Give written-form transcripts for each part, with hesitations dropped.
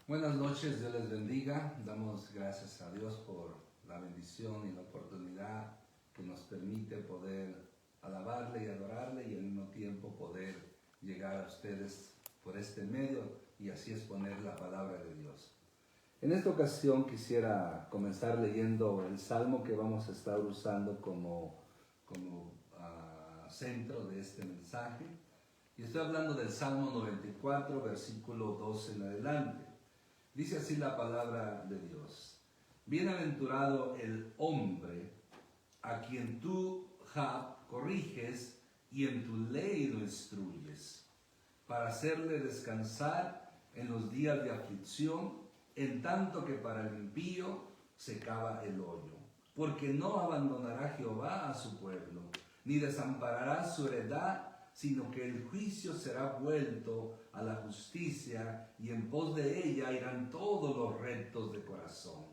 Buenas noches, Dios les bendiga. Damos gracias a Dios por la bendición y la oportunidad que nos permite poder alabarle y adorarle y al mismo tiempo poder llegar a ustedes por este medio y así exponer la palabra de Dios. En esta ocasión quisiera comenzar leyendo el salmo que vamos a estar usando como centro de este mensaje. Y estoy hablando del Salmo 94, versículo 12 en adelante. Dice así la palabra de Dios: Bienaventurado el hombre a quien tú, Jah, corriges y en tu ley lo instruyes, para hacerle descansar en los días de aflicción, en tanto que para el impío se cava el hoyo. Porque no abandonará Jehová a su pueblo, ni desamparará su heredad, sino que el juicio será vuelto a la justicia, y en pos de ella irán todos los rectos de corazón.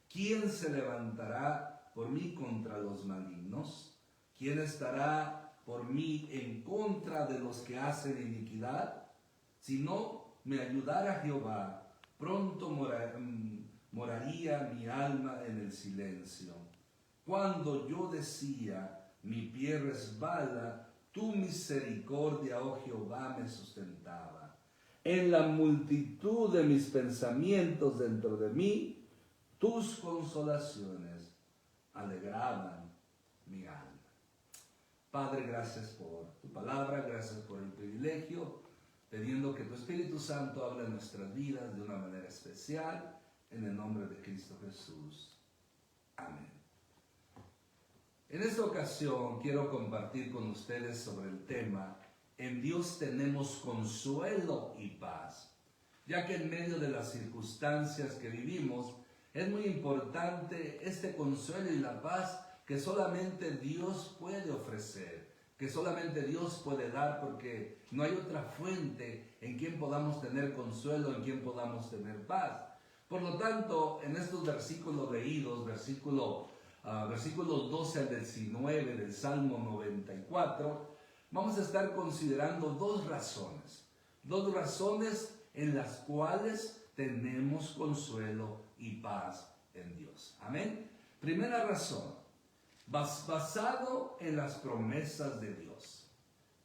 ¿Quién se levantará por mí contra los malignos? ¿Quién estará por mí en contra de los que hacen iniquidad? Si no me ayudara Jehová, pronto moraría mi alma en el silencio. Cuando yo decía, mi pie resbala, tu misericordia, oh Jehová, me sustentaba. En la multitud de mis pensamientos dentro de mí, tus consolaciones alegraban mi alma. Padre, gracias por tu palabra, gracias por el privilegio, pidiendo que tu Espíritu Santo hable en nuestras vidas de una manera especial, en el nombre de Cristo Jesús. Amén. En esta ocasión quiero compartir con ustedes sobre el tema: en Dios tenemos consuelo y paz, ya que en medio de las circunstancias que vivimos es muy importante este consuelo y la paz que solamente Dios puede ofrecer, que solamente Dios puede dar, porque no hay otra fuente en quien podamos tener consuelo, en quien podamos tener paz. Por lo tanto, en estos versículos leídos, versículos 12 al 19 del Salmo 94, vamos a estar considerando dos razones en las cuales tenemos consuelo y paz en Dios. Amén. Primera razón, basado en las promesas de Dios.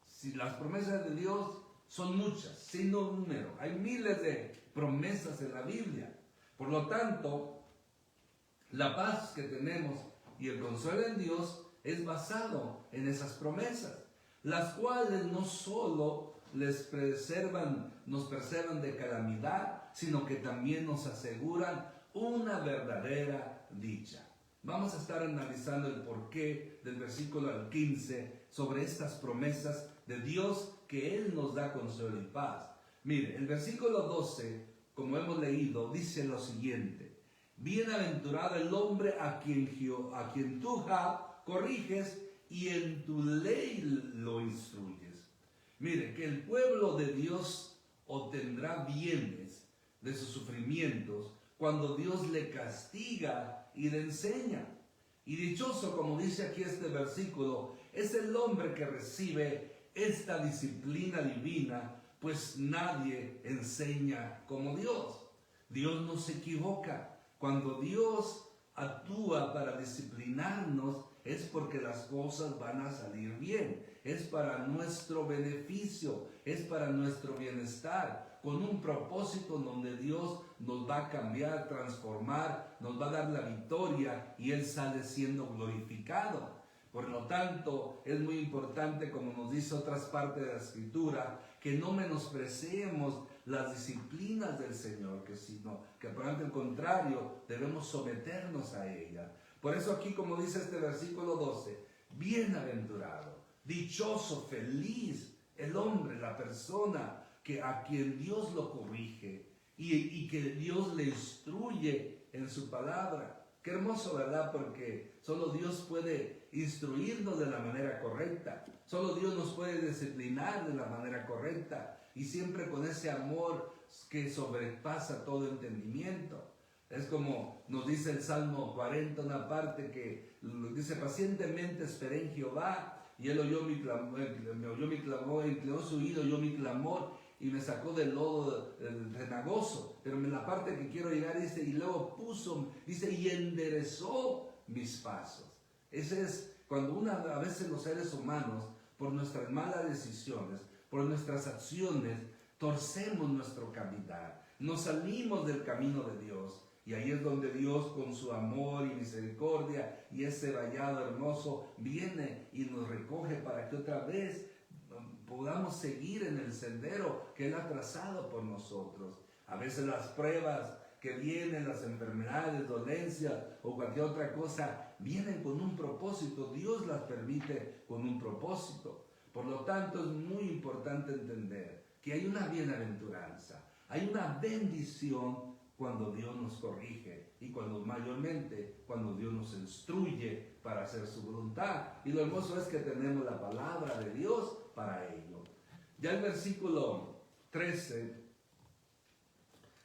Si las promesas de Dios son muchas, sin número, hay miles de promesas en la Biblia. Por lo tanto, la paz que tenemos y el consuelo en Dios es basado en esas promesas, las cuales no solo nos preservan de calamidad, sino que también nos aseguran una verdadera dicha. Vamos a estar analizando el porqué del versículo al 15 sobre estas promesas de Dios, que Él nos da consuelo y paz. Mire, el versículo 12, como hemos leído, dice lo siguiente: Bienaventurado el hombre a quien tú, Jah, corriges y en tu ley lo instruyes. Mire, que el pueblo de Dios obtendrá bienes de sus sufrimientos cuando Dios le castiga y le enseña. Y dichoso, como dice aquí este versículo, es el hombre que recibe esta disciplina divina, pues nadie enseña como Dios. Dios no se equivoca. Cuando Dios actúa para disciplinarnos, es porque las cosas van a salir bien, es para nuestro beneficio, es para nuestro bienestar, con un propósito donde Dios nos va a cambiar, transformar, nos va a dar la victoria y Él sale siendo glorificado. Por lo tanto, es muy importante, como nos dice otras partes de la Escritura, que no menospreciemos las disciplinas del Señor, que por el contrario debemos someternos a ella. Por eso aquí, como dice este versículo 12, bienaventurado, dichoso, feliz el hombre, la persona a quien Dios lo corrige y que Dios le instruye en su palabra. Qué hermoso, ¿verdad? Porque solo Dios puede instruirnos de la manera correcta. Solo Dios nos puede disciplinar de la manera correcta. Y siempre con ese amor que sobrepasa todo entendimiento. Es como nos dice el Salmo 40, una parte que dice: pacientemente esperé en Jehová, y Él oyó mi clamor, inclinó su oído, oyó mi clamor, y me sacó del lodo cenagoso. pero en la parte que quiero llegar dice, y luego dice, y enderezó mis pasos. Ese es cuando a veces los seres humanos, por nuestras malas decisiones, por nuestras acciones, torcemos nuestro caminar, nos salimos del camino de Dios. Y ahí es donde Dios, con su amor y misericordia y ese vallado hermoso, viene y nos recoge para que otra vez podamos seguir en el sendero que Él ha trazado por nosotros. A veces las pruebas que vienen, las enfermedades, dolencias o cualquier otra cosa, vienen con un propósito. Dios las permite con un propósito. Por lo tanto, es muy importante entender que hay una bienaventuranza, hay una bendición cuando Dios nos corrige y mayormente cuando Dios nos instruye para hacer su voluntad. Y lo hermoso es que tenemos la palabra de Dios para ello. Ya el versículo 13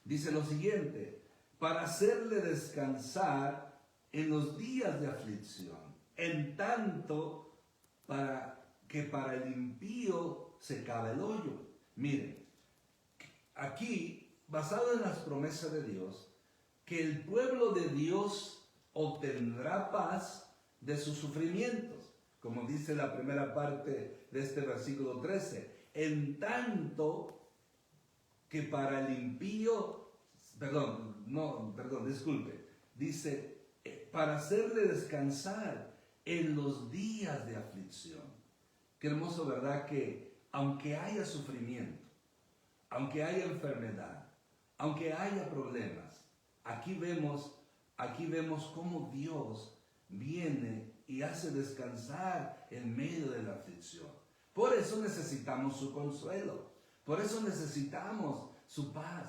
dice lo siguiente: para hacerle descansar en los días de aflicción, en tanto que para el impío se cabe el hoyo. Miren, aquí, basado en las promesas de Dios, que el pueblo de Dios obtendrá paz de sus sufrimientos, como dice la primera parte de este versículo 13, en tanto que para el impío, dice, para hacerle descansar en los días de aflicción. Qué hermoso, ¿verdad? Que aunque haya sufrimiento, aunque haya enfermedad, aunque haya problemas, aquí vemos cómo Dios viene y hace descansar en medio de la aflicción. Por eso necesitamos su consuelo, por eso necesitamos su paz,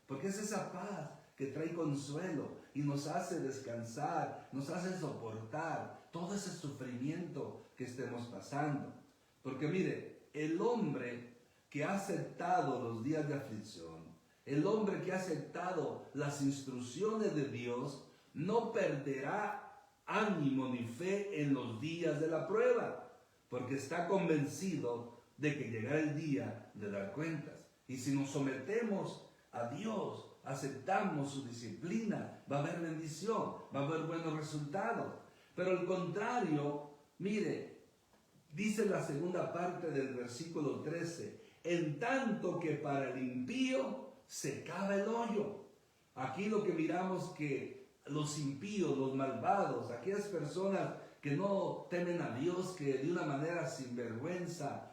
porque es esa paz que trae consuelo y nos hace descansar, nos hace soportar todo ese sufrimiento que estemos pasando. Porque mire, el hombre que ha aceptado los días de aflicción, el hombre que ha aceptado las instrucciones de Dios, no perderá ánimo ni fe en los días de la prueba, porque está convencido de que llegará el día de dar cuentas. Y si nos sometemos a Dios, aceptamos su disciplina, va a haber bendición, va a haber buenos resultados. Pero al contrario, mire, dice la segunda parte del versículo 13, en tanto que para el impío se cava el hoyo. Aquí lo que miramos que los impíos, los malvados, aquellas personas que no temen a Dios, que de una manera sin vergüenza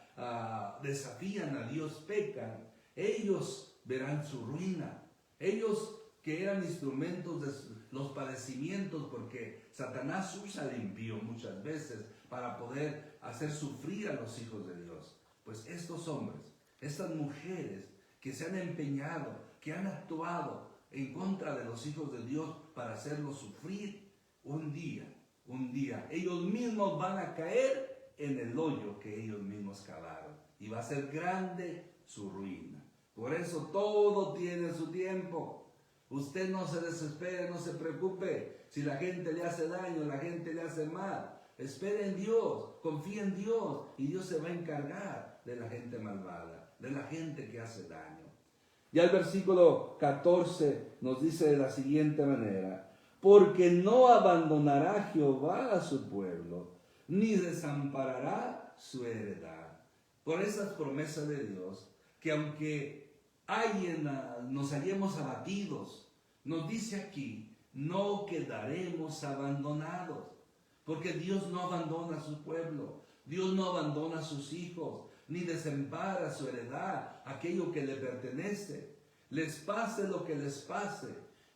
desafían a Dios, pecan, ellos verán su ruina. Ellos que eran instrumentos de los padecimientos, porque Satanás usa al impío muchas veces para poder hacer sufrir a los hijos de Dios. Pues estos hombres, estas mujeres que se han empeñado, que han actuado en contra de los hijos de Dios para hacerlos sufrir, un día, ellos mismos van a caer en el hoyo que ellos mismos cavaron y va a ser grande su ruina. Por eso todo tiene su tiempo. Usted no se desespere, no se preocupe si la gente le hace daño, la gente le hace mal. Espere en Dios, confíe en Dios y Dios se va a encargar de la gente malvada, de la gente que hace daño. Ya el versículo 14 nos dice de la siguiente manera: porque no abandonará Jehová a su pueblo, ni desamparará su heredad. Por esas promesas de Dios, que aunque nos hallemos abatidos, nos dice aquí, no quedaremos abandonados. Porque Dios no abandona a su pueblo, Dios no abandona a sus hijos, ni desampara su heredad, aquello que le pertenece. Les pase lo que les pase,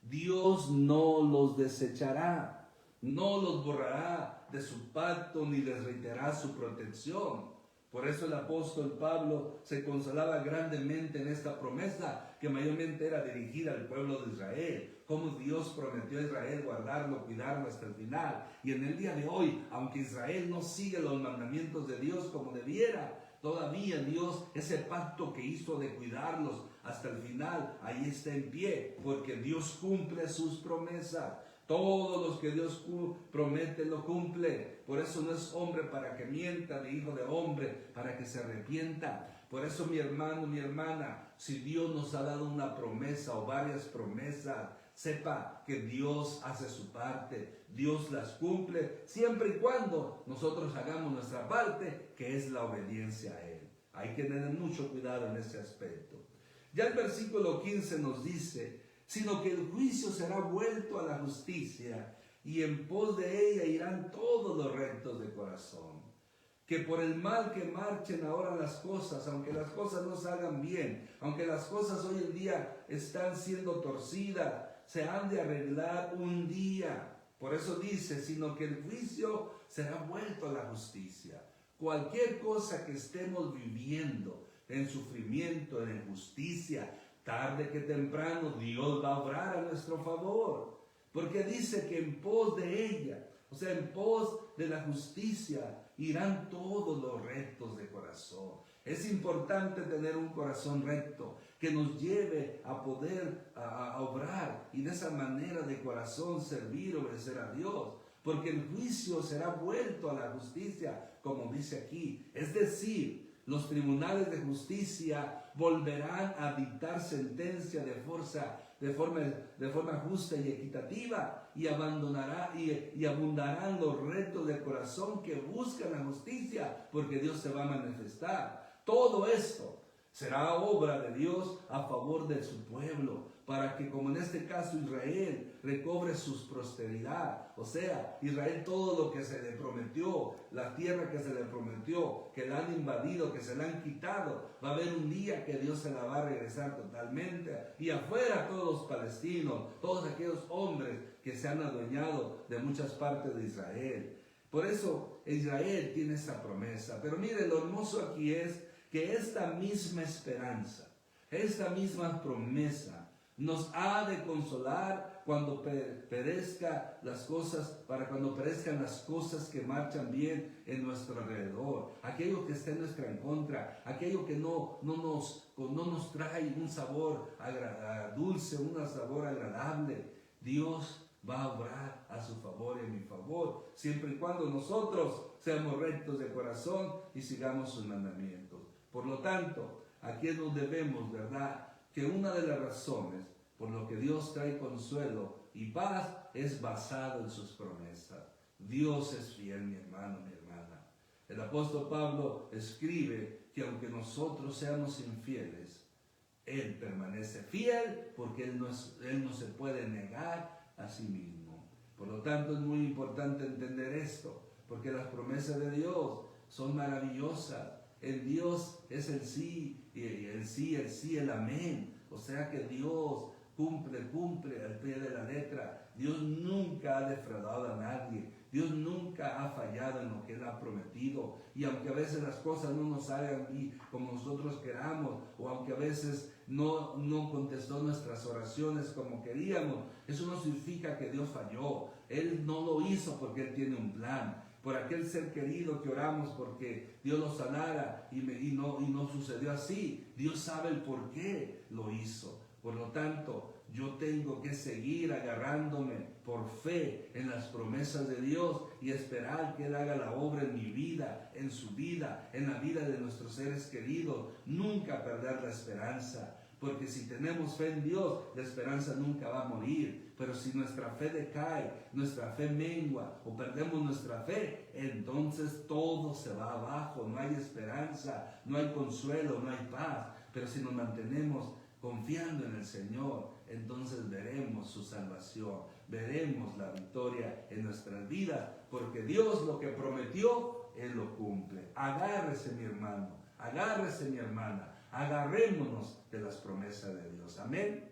Dios no los desechará, no los borrará de su pacto, ni les reiterará su protección. Por eso el apóstol Pablo se consolaba grandemente en esta promesa, que mayormente era dirigida al pueblo de Israel. Cómo Dios prometió a Israel guardarlo, cuidarlo hasta el final. Y en el día de hoy, aunque Israel no sigue los mandamientos de Dios como debiera, todavía Dios, ese pacto que hizo de cuidarlos hasta el final, ahí está en pie, porque Dios cumple sus promesas. Todos los que Dios promete lo cumple. Por eso no es hombre para que mienta, ni hijo de hombre para que se arrepienta. Por eso, mi hermano, mi hermana, si Dios nos ha dado una promesa o varias promesas, sepa que Dios hace su parte, Dios las cumple, siempre y cuando nosotros hagamos nuestra parte, que es la obediencia a Él. Hay que tener mucho cuidado en ese aspecto. Ya el versículo 15 nos dice, sino que el juicio será vuelto a la justicia, y en pos de ella irán todos los rectos de corazón. Que por el mal que marchen ahora las cosas, aunque las cosas no se hagan bien, aunque las cosas hoy en día están siendo torcidas, se han de arreglar un día. Por eso dice, sino que el juicio será vuelto a la justicia. Cualquier cosa que estemos viviendo en sufrimiento, en injusticia, tarde que temprano Dios va a obrar a nuestro favor. Porque dice que en pos de ella, o sea, en pos de la justicia, irán todos los rectos de corazón. Es importante tener un corazón recto que nos lleve a poder a obrar y de esa manera de corazón servir, obedecer a Dios. Porque el juicio será vuelto a la justicia, como dice aquí. Es decir, los tribunales de justicia volverán a dictar sentencia de forma justa y equitativa, y abundarán los rectos de corazón que buscan la justicia, porque Dios se va a manifestar. Todo esto será obra de Dios a favor de su pueblo, para que, como en este caso Israel, recobre su prosperidad. O sea, Israel, todo lo que se le prometió, la tierra que se le prometió, que la han invadido, que se la han quitado, va a haber un día que Dios se la va a regresar totalmente. Y afuera todos los palestinos, todos aquellos hombres que se han adueñado de muchas partes de Israel. Por eso Israel tiene esa promesa. Pero mire, lo hermoso aquí es que esta misma esperanza, esta misma promesa, nos ha de consolar cuando perezcan las cosas que marchan bien en nuestro alrededor, aquello que está en nuestra en contra, aquello que no nos trae un sabor dulce, un sabor agradable. Dios va a obrar a su favor y a mi favor, siempre y cuando nosotros seamos rectos de corazón y sigamos sus mandamientos. Por lo tanto, aquí nos debemos, ¿verdad?, que una de las razones por lo que Dios trae consuelo y paz es basado en sus promesas. Dios es fiel, mi hermano, mi hermana. El apóstol Pablo escribe que aunque nosotros seamos infieles, Él permanece fiel, porque Él no se puede negar a sí mismo. Por lo tanto, es muy importante entender esto, porque las promesas de Dios son maravillosas. En Dios es el sí, el amén. O sea que Dios cumple al pie de la letra. Dios nunca ha defraudado a nadie. Dios nunca ha fallado en lo que Él ha prometido. Y aunque a veces las cosas no nos salgan como nosotros queramos, o aunque a veces no contestó nuestras oraciones como queríamos, eso no significa que Dios falló. Él no lo hizo porque Él tiene un plan. Por aquel ser querido que oramos porque Dios lo sanara y no sucedió así. Dios sabe el por qué lo hizo. Por lo tanto, yo tengo que seguir agarrándome por fe en las promesas de Dios y esperar que Él haga la obra en mi vida, en su vida, en la vida de nuestros seres queridos. Nunca perder la esperanza, porque si tenemos fe en Dios, la esperanza nunca va a morir. Pero si nuestra fe decae, nuestra fe mengua o perdemos nuestra fe, entonces todo se va abajo, no hay esperanza, no hay consuelo, no hay paz. Pero si nos mantenemos confiando en el Señor, entonces veremos su salvación, veremos la victoria en nuestras vidas, porque Dios lo que prometió, Él lo cumple. Agárrese, mi hermano, agárrese, mi hermana, agarrémonos de las promesas de Dios. Amén.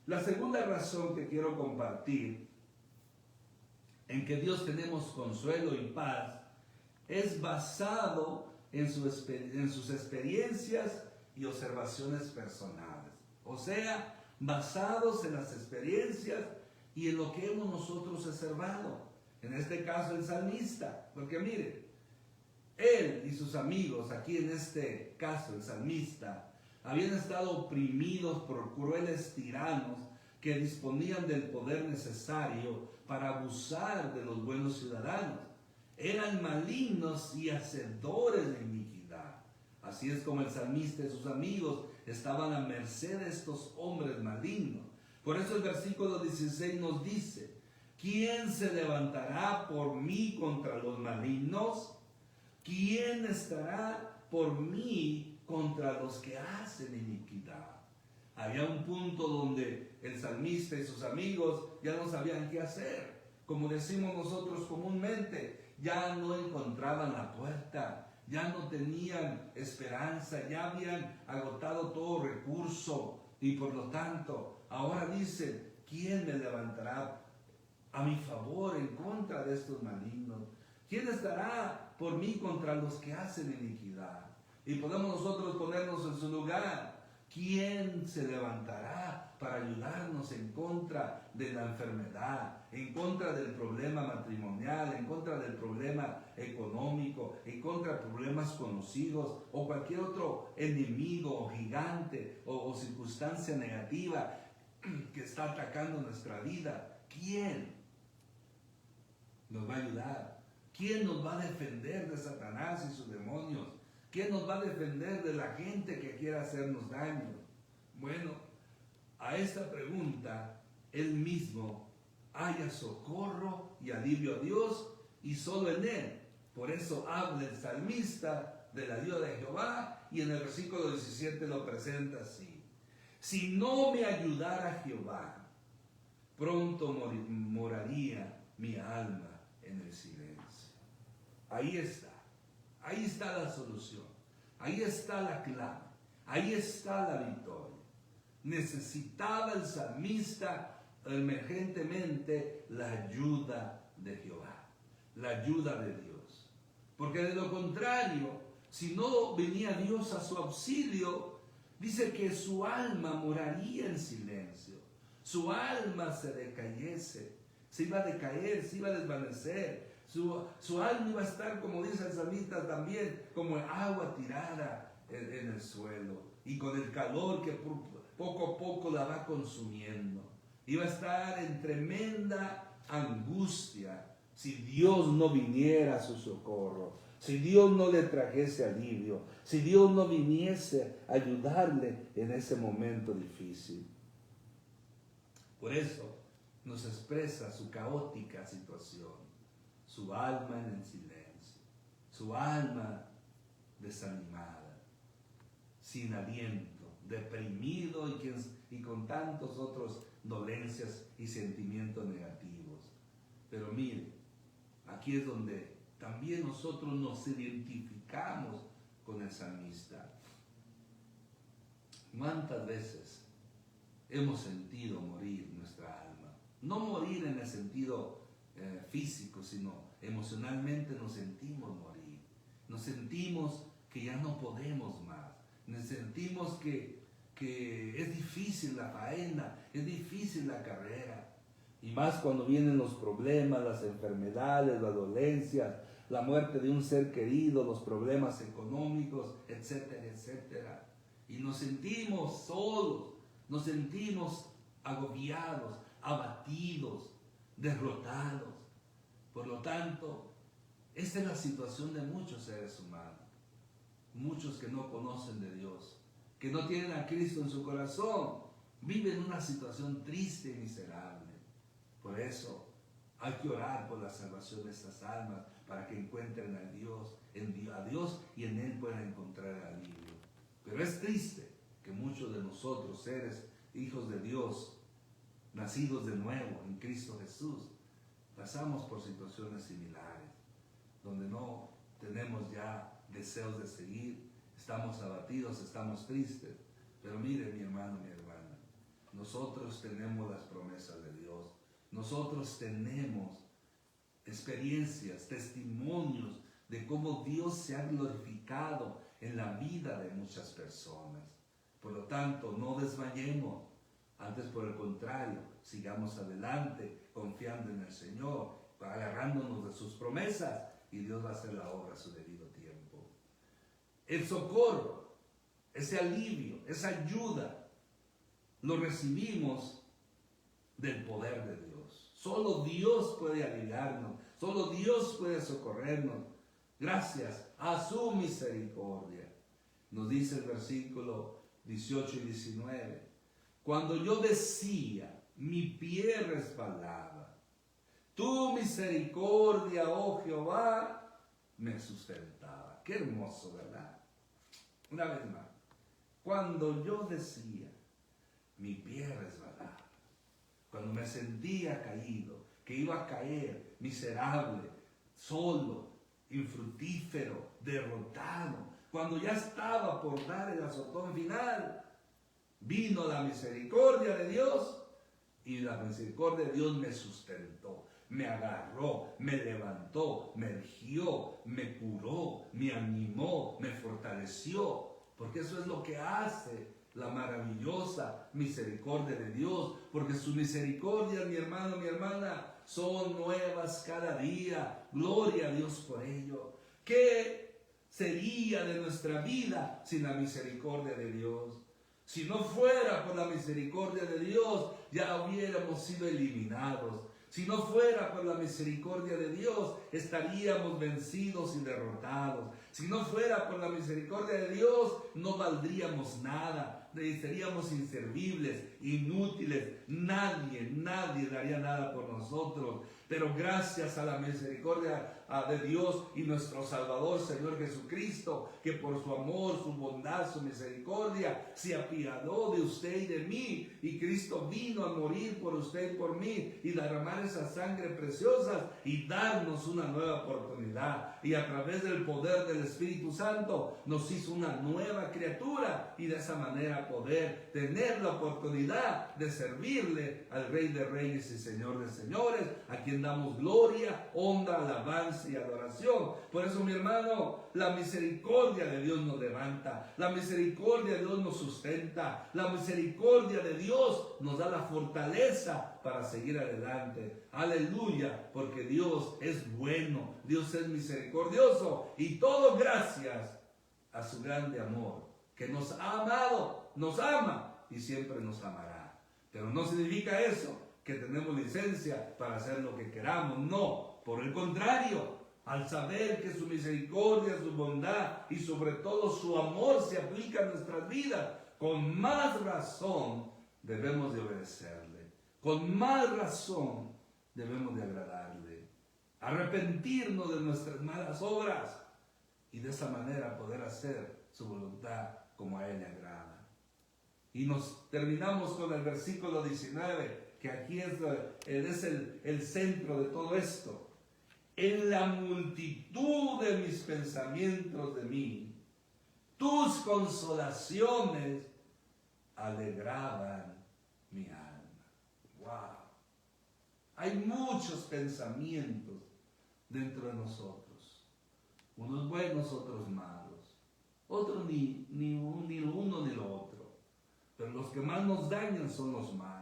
La segunda razón que quiero compartir en que Dios tenemos consuelo y paz es basado en sus experiencias y observaciones personales. O sea, basados en las experiencias y en lo que hemos nosotros observado. En este caso el salmista, porque mire, él y sus amigos, aquí en este caso el salmista, habían estado oprimidos por crueles tiranos que disponían del poder necesario para abusar de los buenos ciudadanos. Eran malignos y hacedores de iniquidad. Así es como el salmista y sus amigos estaban a merced de estos hombres malignos. Por eso el versículo 16 nos dice: ¿quién se levantará por mí contra los malignos? ¿Quién estará por mí contra los que hacen iniquidad? Había un punto donde el salmista y sus amigos ya no sabían qué hacer. Como decimos nosotros comúnmente, ya no encontraban la puerta, ya no tenían esperanza, ya habían agotado todo recurso y por lo tanto ahora dicen: ¿quién me levantará a mi favor en contra de estos malignos? ¿Quién estará por mí contra los que hacen iniquidad? Y podemos nosotros ponernos en su lugar. ¿Quién se levantará para ayudarnos en contra de la enfermedad, en contra del problema matrimonial, en contra del problema económico, en contra de problemas con los hijos o cualquier otro enemigo o gigante o circunstancia negativa que está atacando nuestra vida? ¿Quién nos va a ayudar? ¿Quién nos va a defender de Satanás y sus demonios? ¿Quién nos va a defender de la gente que quiera hacernos daño? Bueno, a esta pregunta, él mismo halla socorro y alivio a Dios y solo en él. Por eso habla el salmista de la ayuda de Jehová y en el versículo 17 lo presenta así: si no me ayudara Jehová, pronto moraría mi alma en el silencio. Ahí está la solución, ahí está la clave, ahí está la victoria. Necesitaba el salmista emergentemente la ayuda de Jehová, la ayuda de Dios. Porque de lo contrario, si no venía Dios a su auxilio, dice que su alma moraría en silencio, su alma se decayese, se iba a decaer, se iba a desvanecer. Su alma iba a estar, como dice el salmista también, como agua tirada en el suelo y con el calor que poco a poco la va consumiendo. Iba a estar en tremenda angustia si Dios no viniera a su socorro, si Dios no le trajese alivio, si Dios no viniese a ayudarle en ese momento difícil. Por eso nos expresa su caótica situación. Su alma en el silencio, su alma desanimada, sin aliento, deprimido y con tantos otros dolencias y sentimientos negativos. Pero mire, aquí es donde también nosotros nos identificamos con el salmista. ¿Cuántas veces hemos sentido morir nuestra alma? No morir en el sentido físico, sino emocionalmente nos sentimos morir. Nos sentimos que ya no podemos más. Nos sentimos que es difícil la faena, es difícil la carrera. Y más cuando vienen los problemas, las enfermedades, las dolencias, la muerte de un ser querido, los problemas económicos, etcétera, etcétera. Y nos sentimos solos, nos sentimos agobiados, abatidos, derrotados. Por lo tanto, esta es la situación de muchos seres humanos, muchos que no conocen de Dios, que no tienen a Cristo en su corazón, viven una situación triste y miserable. Por eso hay que orar por la salvación de estas almas, para que encuentren a Dios y en Él puedan encontrar alivio. Pero es triste que muchos de nosotros, seres, hijos de Dios, nacidos de nuevo en Cristo Jesús, pasamos por situaciones similares, donde no tenemos ya deseos de seguir, estamos abatidos, estamos tristes. Pero mire, mi hermano, mi hermana, nosotros tenemos las promesas de Dios, nosotros tenemos experiencias, testimonios de cómo Dios se ha glorificado en la vida de muchas personas. Por lo tanto, no desmayemos. Antes, por el contrario, sigamos adelante, confiando en el Señor, agarrándonos de sus promesas, y Dios va a hacer la obra a su debido tiempo. El socorro, ese alivio, esa ayuda, lo recibimos del poder de Dios. Solo Dios puede aliviarnos, solo Dios puede socorrernos, gracias a su misericordia. Nos dice el versículo 18 y 19. Cuando yo decía, mi pie resbalaba, tu misericordia, oh Jehová, me sustentaba. Qué hermoso, ¿verdad? Una vez más. Cuando yo decía, mi pie resbalaba, cuando me sentía caído, que iba a caer, miserable, solo, infructífero, derrotado, cuando ya estaba por dar el azotón final, vino la misericordia de Dios y la misericordia de Dios me sustentó, me agarró, me levantó, me erigió, me curó, me animó, me fortaleció, porque eso es lo que hace la maravillosa misericordia de Dios, porque su misericordia, mi hermano, mi hermana, son nuevas cada día. Gloria a Dios por ello. ¿Qué sería de nuestra vida sin la misericordia de Dios? Si no fuera por la misericordia de Dios, ya hubiéramos sido eliminados. Si no fuera por la misericordia de Dios, estaríamos vencidos y derrotados. Si no fuera por la misericordia de Dios, no valdríamos nada. Seríamos inservibles, inútiles. Nadie daría nada por nosotros. Pero gracias a la misericordia de Dios y nuestro Salvador, Señor Jesucristo, que por su amor, su bondad, su misericordia, se apiadó de usted y de mí. Y Cristo vino a morir por usted y por mí y derramar esa sangre preciosa y darnos una nueva oportunidad. Y a través del poder del Espíritu Santo nos hizo una nueva criatura y de esa manera poder tener la oportunidad de servirle al Rey de Reyes y Señor de Señores, a quien damos gloria, honra, alabanza y adoración. Por eso, mi hermano, la misericordia de Dios nos levanta, la misericordia de Dios nos sustenta, la misericordia de Dios nos da la fortaleza para seguir adelante. Aleluya, porque Dios es bueno, Dios es misericordioso y todo gracias a su grande amor, que nos ha amado, nos ama y siempre nos amará. Pero no significa eso que tenemos licencia para hacer lo que queramos, no, por el contrario, al saber que su misericordia, su bondad y sobre todo su amor se aplica a nuestras vidas, con más razón debemos de obedecerle, con más razón debemos de agradarle, arrepentirnos de nuestras malas obras y de esa manera poder hacer su voluntad como a Él le agrada. Y nos terminamos con el versículo 19, que aquí es el centro de todo esto. En la multitud de mis pensamientos de mí, tus consolaciones alegraban mi alma. ¡Wow! Hay muchos pensamientos dentro de nosotros, unos buenos, otros malos, otros ni lo uno ni lo otro, pero los que más nos dañan son los malos.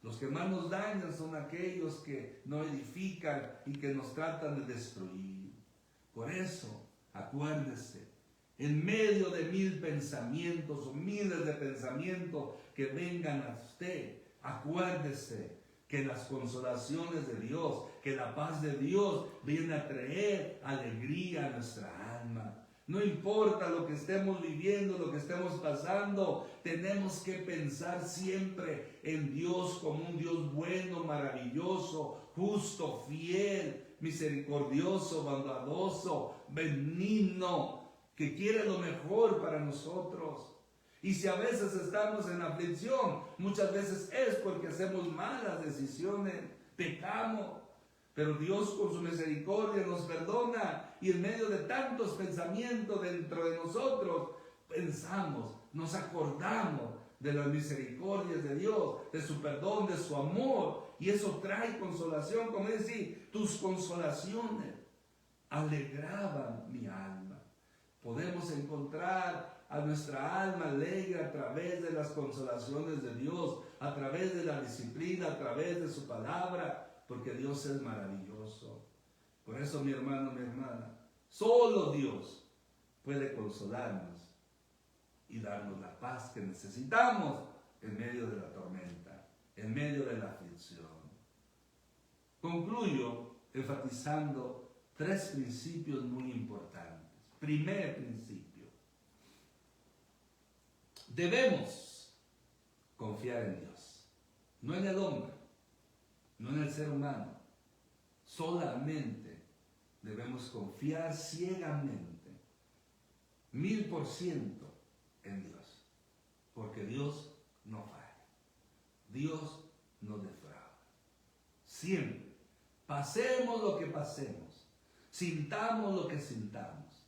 Los que más nos dañan son aquellos que no edifican y que nos tratan de destruir. Por eso, acuérdese, en medio de 1000 pensamientos o miles de pensamientos que vengan a usted, acuérdese que las consolaciones de Dios, que la paz de Dios viene a traer alegría a nuestra alma. No importa lo que estemos viviendo, lo que estemos pasando, tenemos que pensar siempre en Dios como un Dios bueno, maravilloso, justo, fiel, misericordioso, bondadoso, benigno, que quiere lo mejor para nosotros. Y si a veces estamos en aflicción, muchas veces es porque hacemos malas decisiones, pecamos. Pero Dios con su misericordia nos perdona y en medio de tantos pensamientos dentro de nosotros, pensamos, nos acordamos de las misericordias de Dios, de su perdón, de su amor. Y eso trae consolación, como decir, tus consolaciones alegraban mi alma. Podemos encontrar a nuestra alma alegre a través de las consolaciones de Dios, a través de la disciplina, a través de su palabra, porque Dios es maravilloso. Por eso, mi hermano, mi hermana, solo Dios puede consolarnos y darnos la paz que necesitamos en medio de la tormenta, en medio de la aflicción. Concluyo enfatizando 3 principios muy importantes. Primer principio: Debemos confiar en Dios, no en el hombre, no en el ser humano. Solamente debemos confiar ciegamente, 1000% en Dios, porque Dios no falla, Dios no defrauda. Siempre, pasemos lo que pasemos, sintamos lo que sintamos,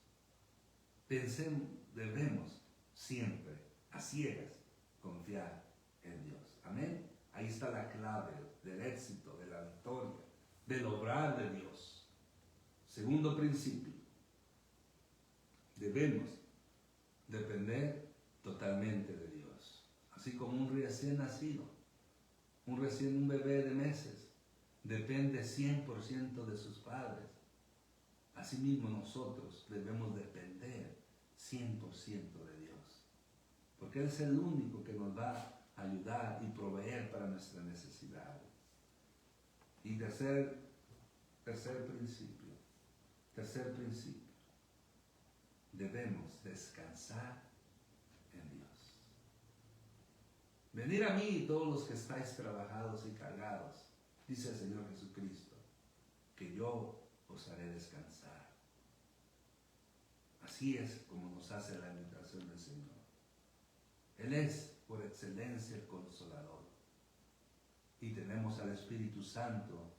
debemos siempre, a ciegas, confiar en Dios. Amén. Ahí está la clave del éxito, de la victoria, del obrar de Dios. Segundo principio, debemos depender totalmente de Dios. Así como un recién nacido, un bebé de meses, depende 100% de sus padres. Asimismo nosotros debemos depender 100% de Dios, porque Él es el único que nos va a ayudar y proveer para nuestras necesidades. Y tercer principio, debemos descansar en Dios. Venid a mí todos los que estáis trabajados y cargados, dice el Señor Jesucristo, que yo os haré descansar. Así es como nos hace la invitación del Señor. Él es por excelencia el Consolador. Y tenemos al Espíritu Santo,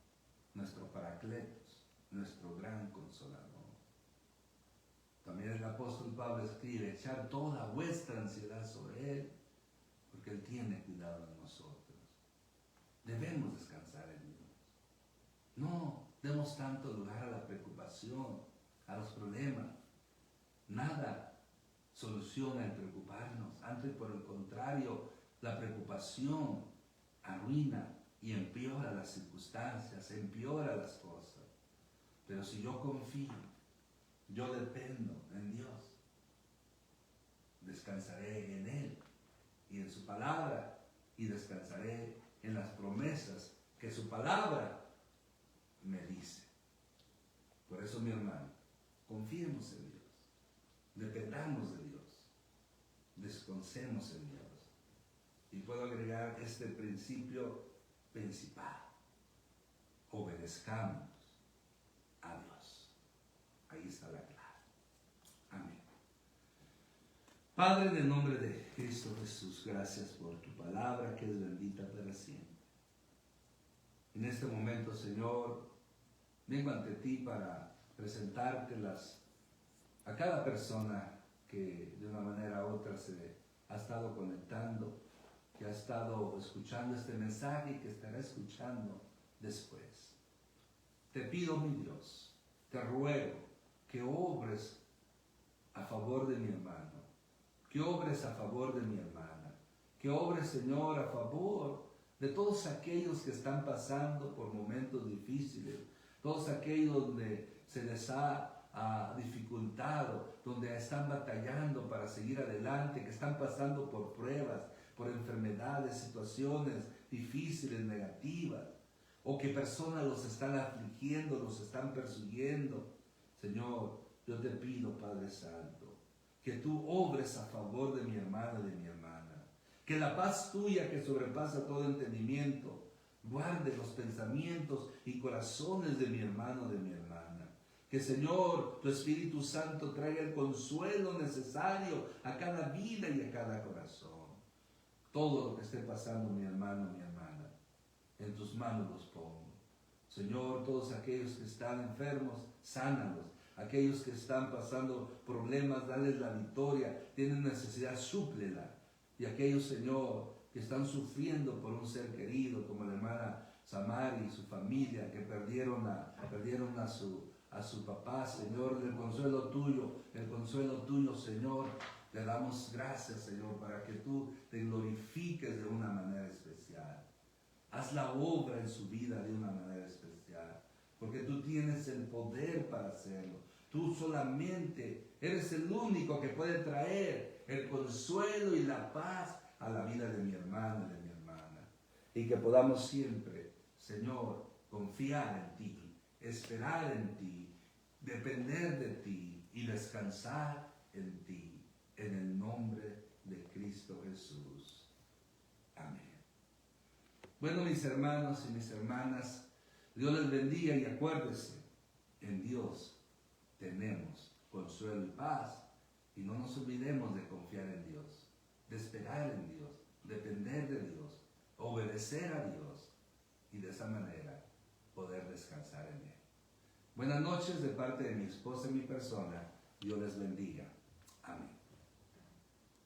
nuestro Paracletos, nuestro gran Consolador. También el apóstol Pablo escribe, echar toda vuestra ansiedad sobre Él, porque Él tiene cuidado de nosotros. Debemos descansar en Dios. No demos tanto lugar a la preocupación, a los problemas. Nada soluciona el preocuparnos. Antes, por el contrario, la preocupación arruina y empeora las circunstancias, empeora las cosas. Pero si yo confío, yo dependo en Dios, descansaré en Él y en su palabra, y descansaré en las promesas que su palabra me dice. Por eso, mi hermano, confiemos en Dios, dependamos de Dios, descansemos en Dios. Y puedo agregar este principio principal: obedezcamos a Dios. Ahí está la clave. Amén. Padre, en el nombre de Cristo Jesús, gracias por tu palabra que es bendita para siempre. En este momento, Señor, vengo ante ti para presentártelas a cada persona que de una manera u otra se ha estado conectando, que ha estado escuchando este mensaje y que estará escuchando después. Te pido, mi Dios, te ruego que obres a favor de mi hermano, que obres a favor de mi hermana, que obres, Señor, a favor de todos aquellos que están pasando por momentos difíciles, todos aquellos donde se les ha dificultado, donde están batallando para seguir adelante, que están pasando por pruebas, por enfermedades, situaciones difíciles, negativas, o que personas los están afligiendo, los están persiguiendo. Señor, yo te pido, Padre Santo, que tú obres a favor de mi hermano y de mi hermana, que la paz tuya que sobrepasa todo entendimiento guarde los pensamientos y corazones de mi hermano y de mi hermana. Que, Señor, tu Espíritu Santo traiga el consuelo necesario a cada vida y a cada corazón. Todo lo que esté pasando, mi hermano, mi hermana, en tus manos los pongo. Señor, todos aquellos que están enfermos, sánalos. Aquellos que están pasando problemas, dales la victoria. Tienen necesidad, súplela. Y aquellos, Señor, que están sufriendo por un ser querido, como la hermana Samari y su familia, que perdieron a su papá, Señor, el consuelo tuyo, Señor. Le damos gracias, Señor, para que tú te glorifiques de una manera especial. Haz la obra en su vida de una manera especial, porque tú tienes el poder para hacerlo. Tú solamente eres el único que puede traer el consuelo y la paz a la vida de mi hermano y de mi hermana. Y que podamos siempre, Señor, confiar en ti, esperar en ti, depender de ti y descansar en ti. En el nombre de Cristo Jesús. Amén. Bueno, mis hermanos y mis hermanas, Dios les bendiga y acuérdense, en Dios tenemos consuelo y paz, y no nos olvidemos de confiar en Dios, de esperar en Dios, depender de Dios, obedecer a Dios, y de esa manera poder descansar en Él. Buenas noches de parte de mi esposa y mi persona. Dios les bendiga. Amén.